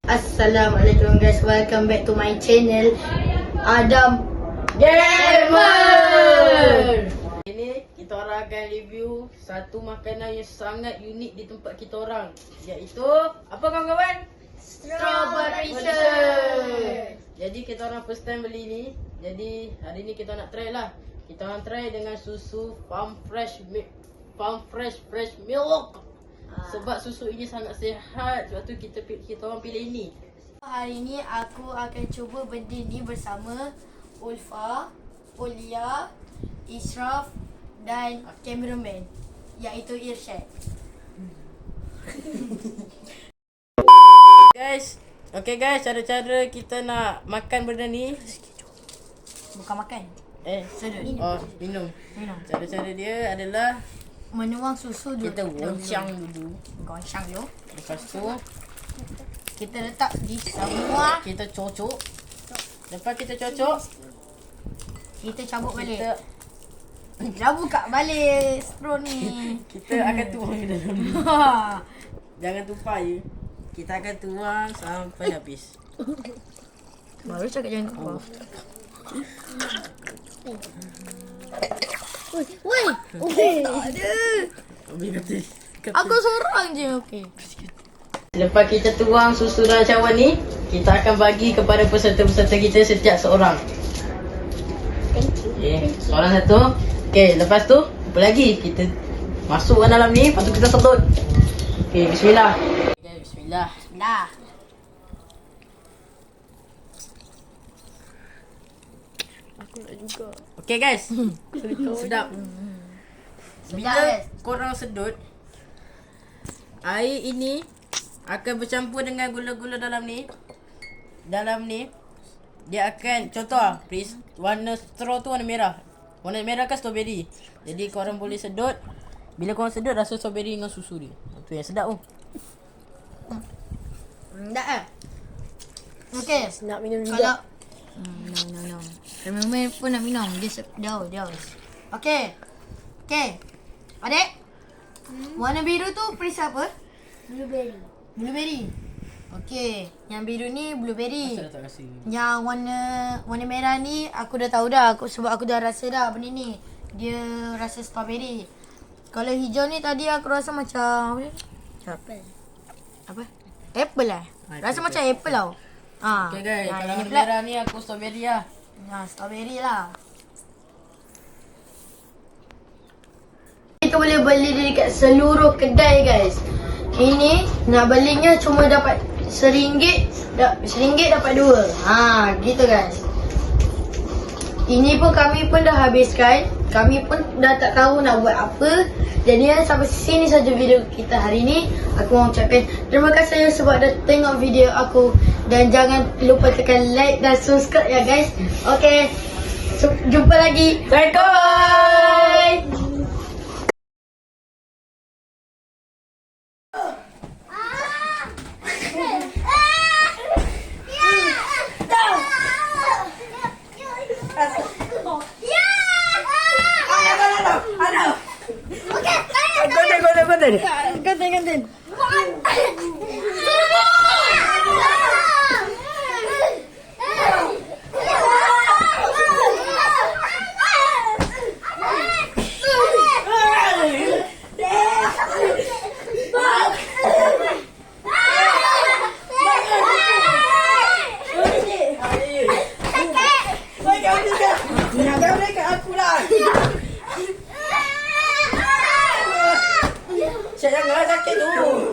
Assalamualaikum guys, welcome back to my channel Adam Gamer. Ini kita orang akan review satu makanan yang sangat unik di tempat kita orang, iaitu apa kawan-kawan? Strawberry shirt. Jadi kita orang first time beli ni. Jadi hari ni kita nak try lah. Kita orang try dengan susu Farm Fresh milk. Sebab susu ini sangat sihat, sebab tu kita orang pilih ini. Hari ni aku akan cuba benda ni bersama Ulfa, Ulia, Ishraf dan cameraman, iaitu Irsyad. Okay guys, cara-cara kita nak makan benda ni. Bukan makan, sedut. Minum. Minum. Cara-cara dia adalah Menuang susu dulu. kita goncang dulu. Goncang dulu. Lepas tu Kita letak di semua. kita cocok. Lepas kita cocok, Kita cabut balik. kita Dah buka balik straw ni. kita akan tuang ke dalam ni. Jangan tumpah je. Kita akan tuang sampai habis. Baru cakap jangan tumpah. Woi. Okey. Ada. Habis kata. Aku seorang je. Okey. Lepas kita tuang susu dalam cawan ni, kita akan bagi kepada peserta-peserta kita setiap seorang. Okay, seorang satu. Okay, lepas tu apa lagi? Kita masukkan dalam ni, lepas tu kita sedut. Okay, bismillah. Okay, bismillah. Dah. Okay guys. Sedap. Bila guys. korang sedut, air ini akan bercampur dengan gula-gula dalam ni. Dalam ni dia akan, contoh lah, please, warna straw tu warna merah. Warna merah kan strawberry. Jadi korang boleh sedut. Bila korang sedut, rasa strawberry dengan susu dia. Tu yang sedap tu. Dah. Okey. Nak minum juga. Kalau minum. Cameraman pun nak minum. Dia Okey. Adik. Warna biru tu perisa apa? Blueberry. Okey. Yang biru ni blueberry. Asal dah tak kasi. Yang warna merah ni aku dah tahu dah. Sebab aku dah rasa dah benda ni. Dia rasa strawberry. Kalau hijau ni tadi aku rasa macam apa? Apple lah. Rasa macam apple tau. Okay guys, kalau yang warna pula merah ni aku strawberry lah. strawberry lah. Kita boleh beli dekat seluruh kedai guys. Ini nak belinya cuma dapat RM1 dapat 2. Gitu guys. Ini pun kami pun dah habiskan. Kami pun dah tak tahu nak buat apa. Jadi sampai sini saja video kita hari ni. Aku mau ucapkan terima kasih sebab dah tengok video aku. Dan jangan lupa tekan like dan subscribe ya guys. Okay, jumpa lagi. Bye. Gantin. Jangan sakit tu.